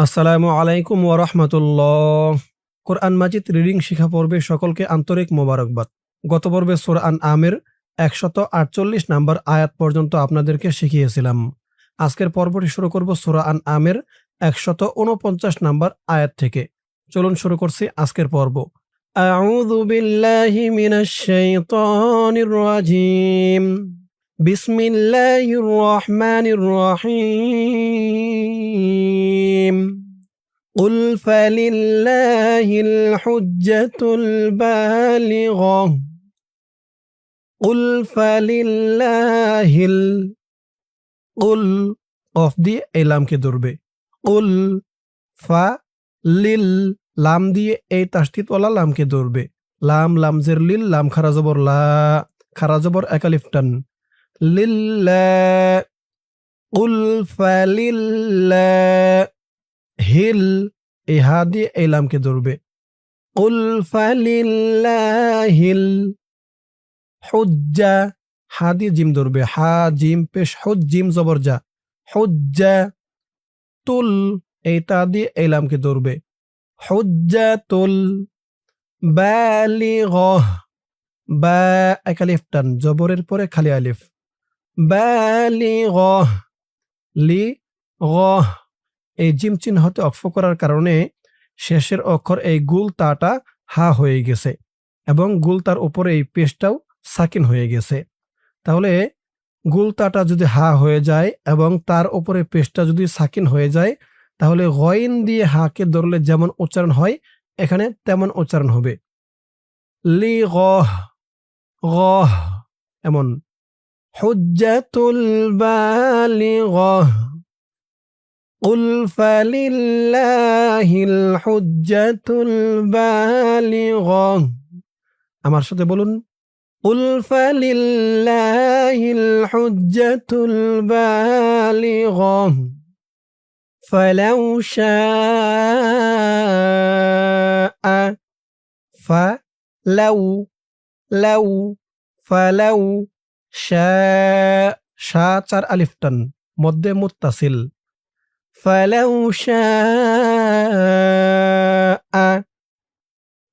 আসসালামু আলাইকুম ওয়া রাহমাতুল্লাহ। কোরআন মাজিদ রিডিং শিখা পর্বে সকলকে আন্তরিক মোবারকবাদ। গত পর্বে সূরা আনআমের ১৪৮ নাম্বার আয়াত পর্যন্ত আপনাদেরকে শিখিয়েছিলাম। আজকের পর্বটি শুরু করব সূরা আনআমের ১৪৯ নাম্বার আয়াত থেকে। চলুন শুরু করছি আজকের পর্ব। আউযু বিল্লাহি মিনাশ শাইতানির রাজিম। বিসমিল্লাহির রহমানির রহিম। قل فلله الحجة البالغة قل فلله قل অফ দিয়ে এই লামকে ধরবে। قل ফা লিল লাম দিয়ে এই তাসদীদওয়ালা লামকে ধরবে। লাম লামজের লিল লাম খারা জবর লা খারা জবর এক আলিফ টান লিল্লাহ قل فلله হিল এই হা দিয়ে এই লামকে ধরবে। কুল ফালিল্লাহিল হুজ্জা হা দিয়ে জিম ধরবে। হা জিম পেশ হুজ জিম জবর যা হুজ্জা তুল এই তা দিয়ে এই লামকে ধরবে। হুজ্জাতুল বালিগহ বা এক আলিফ টান জবরের পরে খালি আলিফ বালিগহ লি গহ এই জিম চিহ্নতে অক্ফ করার কারণে শেষের অক্ষর এই গুল তাটা হা হয়ে গেছে এবং গুল তার উপরে এই পেশটাও সাকিন হয়ে গেছে। তাহলে গুল তাটা যদি হা হয়ে যায় এবং তার উপরে পেশটা যদি সাকিন হয়ে যায় তাহলে গইন দিয়ে হাকে ধরলে যেমন উচ্চারণ হয় এখানে তেমন উচ্চারণ হবে। লি গহ গহ এমন হুজ্জাতুল বালিগহ قل فلله الحجة البالغة আমার সাথে বলুন قل فلله الحجة البالغة فلو شاء فلو شاء شا চার আলিফ টান মধ্যে মুত্তাসিল فلو شاء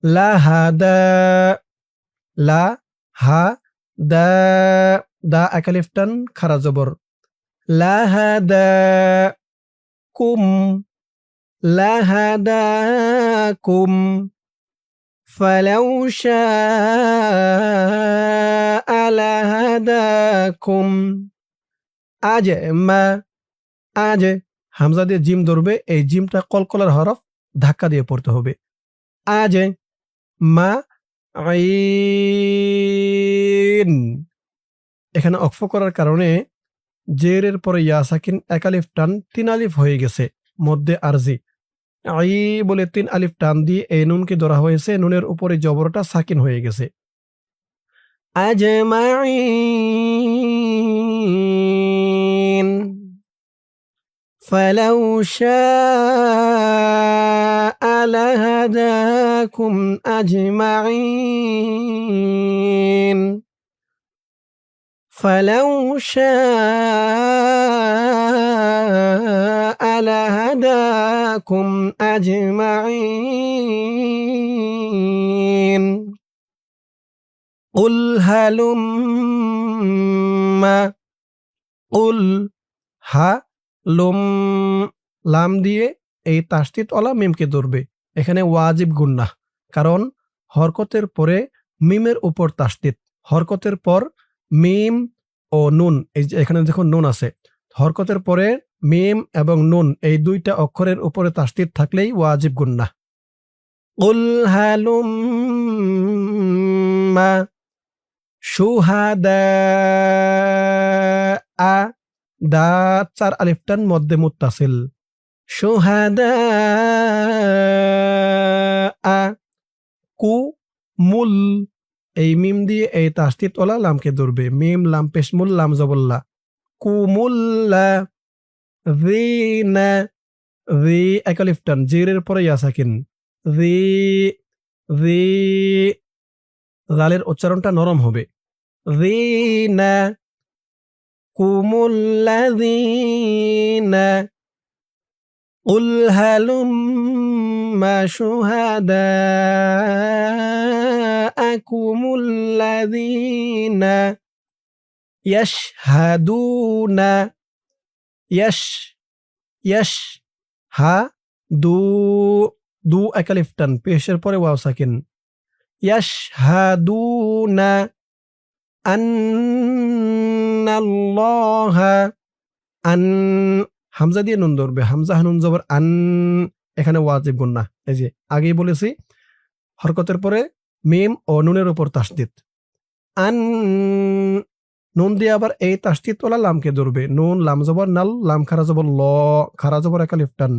لهدى لا ها دا دا اكلفتن খারা জবর لهداكم فلو شاء لهداكم আজ হামজা দিয়ে জিম ধরবে। এই জিমটা কলকলার হরফ ধাক্কা দিয়ে পড়তে হবে। আজ মা আইন এখানে অক্ফ করার কারণে জেরের পরে ইয়া সাকিন এক আলিফ টান তিন আলিফ হয়ে গেছে মধ্যে আরজি আই বলে তিন আলিফ টান দিয়ে এই নুনকে ধরা হয়েছে। নুনের উপরে জবরটা সাকিন হয়ে গেছে। আজমাইন فلو شاء لهداكم أجمعين فلو شاء لهداكم أجمعين قل هلم قل ها লুম লাম দিয়ে এই তাসদীদওয়ালা মিমকে ধরবে। এখানে ওয়াজিব গুন্নাহ, কারণ হরকতের পরে মিমের উপর তাসদীদ, হরকতের পর মিম ও নুন, এই যে এখানে দেখুন নুন আছে, হরকতের পরে মিম এবং নুন এই দুইটা অক্ষরের উপরে তাসদীদ থাকলেই ওয়াজিব গুন্নাহ। কুল হালুম্মা শুহাদা দা চার আলিফ টান মধ্যে মুত্তাসিল শুহাদা কু মুল এই মিম দিয়ে এই তাসদীদওয়ালা লামকে ধরবে। মিম লাম পেশ মুল লাম জবল্লা কুমুল্লা রিনা রি এক আলিফ টান জিরের পরে ইয়া সাকিন রি রি লালের উচ্চারণটা নরম হবে। রিনা কুমুল্লাযীনা قل هلم شهداءكم الذين يشهدون يش يش হা দু দু একালিফ টান পেশের পরে ওয়াও সাকিন ইয়াশহাদুনা আন্নাল্লাহা আন হামজা দিয়ে নুন ধরবে হামজা নুন জবর আন এখানে ওয়াজিব গুন্না এই যে আগেই বলেছি হরকতের পরে মিম ও নুনের উপর তাসদিদ আন নুন দিয়ে আবার এই তাসদিদ ওলা লামকে ধরবে নুন লাম জবর নাল লাম খারা জবর ল খারা জবর একালিফ টান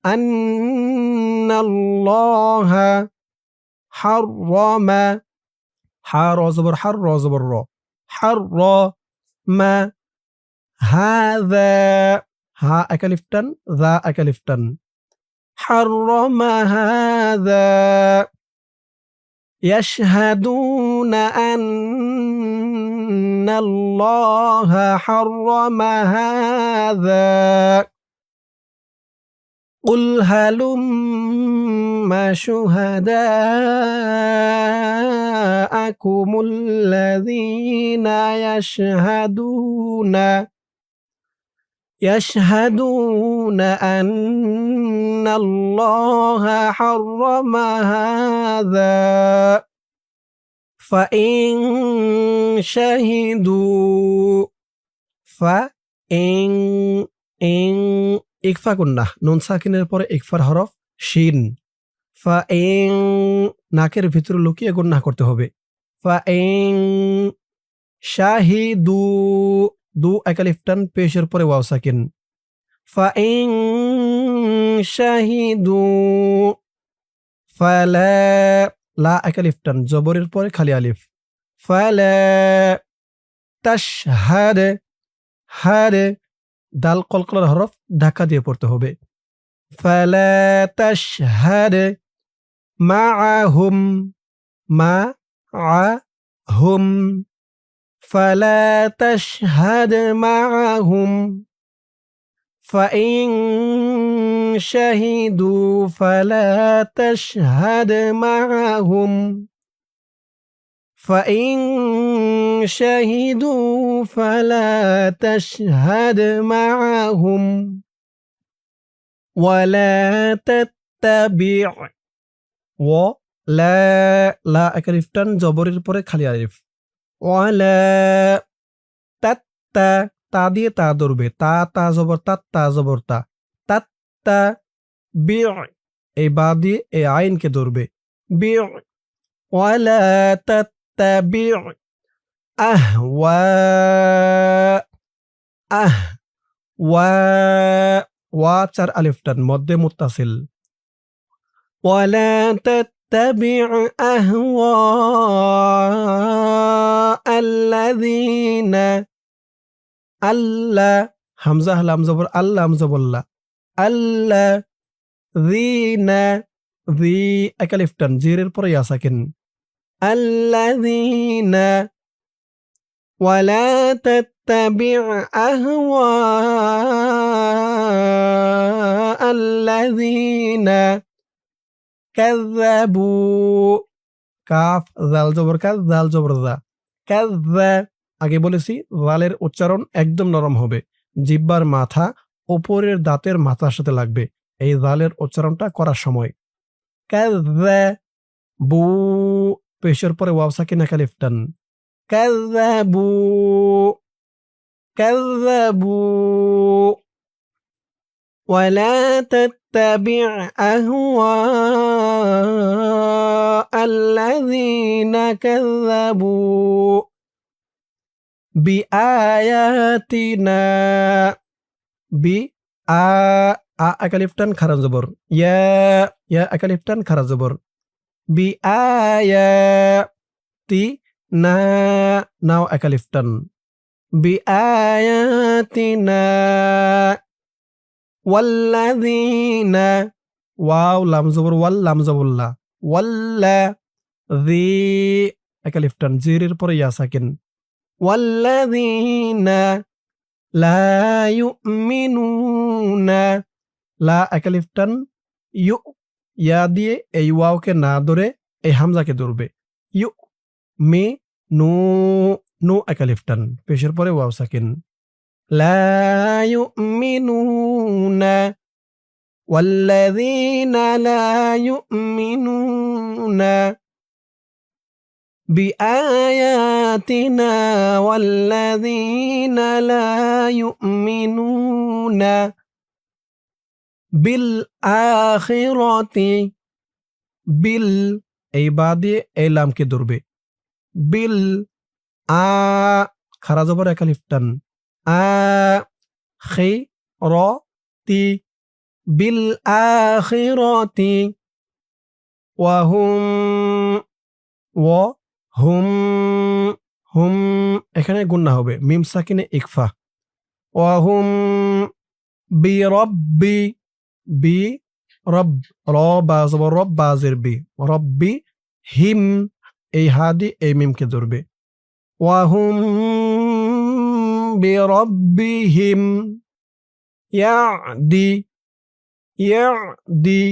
আন্নাল্লাহা হাররামা হা র জবর হার র জবর র হাররামা হাযা হা একালিফ টান যা একালিফ টান হাররামা হাযা يشهدون أن الله حرم هذا قل هلم شهداءكم الذين يشهدون أن الله حرم هذا فإن شهدوا فإن ইকফা গুন্নাহ নুন সাকিনের পরে ইকফার হরফ শিন ফাইন নাকের ভিতরে লুকিয়ে গুন্নাহ করতে হবে ফাইন শাহিদু দু একালিফ টান পেশের পরে ওয়াও সাকিন ফাইন শাহিদু ফালা লা একালিফ টান জবরের পরে খালি আলিফ ফালা তাশহাদ হাদ দাল কলকলার হরফ ধাক্কা দিয়ে পড়তে হবে ফালা তাশহাদ মাআহুম মাআহুম ফালা তাশহাদ মাআহুম ফাইন শাহিদু ফালা তাশহাদ মাআহুম فإن شهدوا فلا تشهد معهم ولا تتبع ولا لا أكلف تن জবরের পরে খালি আলিফ ولا তাত্তা তা দিয়ে তা ধরবে তা তা জবর তা জবর তা তাত্তা বি এই বা দিয়ে এই আইনকে ধরবে বি ولا تتبع ওয়া চার আলিফ টান মধ্যে মুত্তাসিল ولا تتبع أهواء الذين আল্লাহ হামজা লাম জবর আল্লাহ হামজা বললা আল্লাযীনা ذي একালিফ টান জিরের পরে ইয়া সাকিন الذين ولا تتبع أهواء الذين كذبوا কাফ জাল জবর কাজ জাল জবর জা কাযযা আগে বলেছি জালের উচ্চারণ একদম নরম হবে জিহ্বার মাথা উপরের দাঁতের মাথার সাথে লাগবে এই জালের উচ্চারণটা করার সময় কাযযাবু পেশের পরে ওয়াও সাকিন একালিফ টান কাযযাবু ولا تتبع أهواء الذين كذبوا بآياتنا একালিফ টান খারা জবর ইয়া একালিফ টান খারা জবর বিআয়াতিনা নাও একালিফ টান বিআয়াতিনা ওয়াল্লাযীনা ওয়াও লাম জবর ওয়াল লাম জবর লা ওয়াল্লাযী একালিফ টান জিরের পরে ইয়া সাকিন ওয়াল্লাযীনা লা ইউমিনুনা লা একালিফ টান, ইউ ইয়া দিয়ে এই ওয়াওকে না ধরে এই হামজাকে ধরবে। ইউ মি নু, নু একালিফ টান, পেশের পরে ওয়াও সাকিন। লা ইউমিনুনা ওয়াল্লাযীনা লা ইউমিনুনা বিআয়াতিনা ওয়াল্লাযীনা লা ইউমিনুনা বিল আখিরাতি, বিল এই বা দিয়ে এই লামকে ধরবে। বিল আ খারা জবর একালিফ টান, আ খি র তি, বিল আখিরাতি ওয়াহুম, ওয়া হুম, হুম এখানে গুন্না হবে, মিম সাকিনে ইকফা। ওয়াহুম বিরব্বি, বি রব, র বা জবর রব বাজের বি, রব্বি হিম এই হাদি এই মিমকে ধরবে। ওয়াহুম বিরব্বিহিম ইয়াদি, ইয়াদি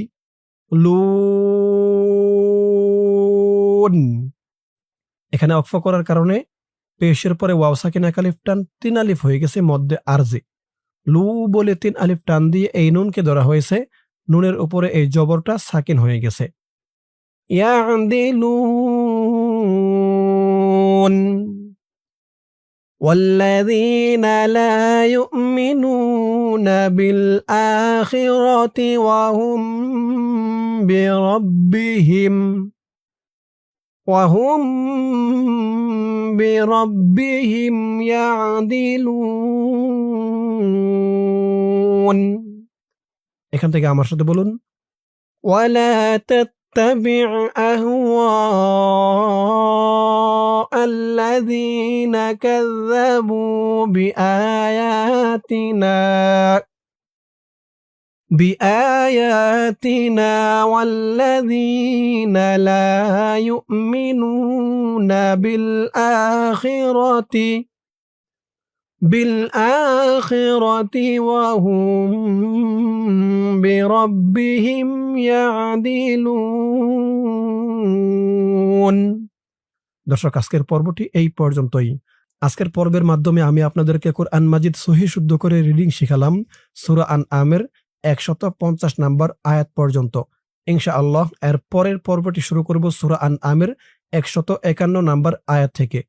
লুন। এখানে অক্ফ করার কারণে পেশের পরে ওয়াও সাকিন এক আলিফ টান, 3 আলিফ হয়ে গেছে মধ্যে আরজি। লু বলে 3 আলিফ টান দিয়ে এই নুনকে ধরা হয়েছে, নুনের উপরে এই জবরটা সাকিন হয়ে গেছে। ইয়াদিলুন والذين لا يؤمنون بالآخرة وهم بربهم يعدلون। এখান থেকে আমার সাথে বলুন, ولا تتبع أهواء الذين كذبوا بآياتنا والذين لا يؤمنون بالآخرة وهم بربهم يعدلون। দর্শক, আজকের পর্বটি এই পর্যন্তই। আজকের পর্বের মাধ্যমে আমি আপনাদেরকে কোরআন মাজিদ সহিহ শুদ্ধ করে রিডিং শিখালাম সূরা আনআমের 150 নম্বর আয়াত পর্যন্ত। ইনশাআল্লাহ এর পরের পর্বটি শুরু করব সূরা আনআমের 151 নম্বর আয়াত থেকে।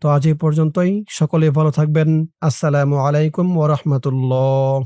তো আজ এই পর্যন্তই, সকলে ভালো থাকবেন। আসসালামু আলাইকুম ওয়া রাহমাতুল্লাহ।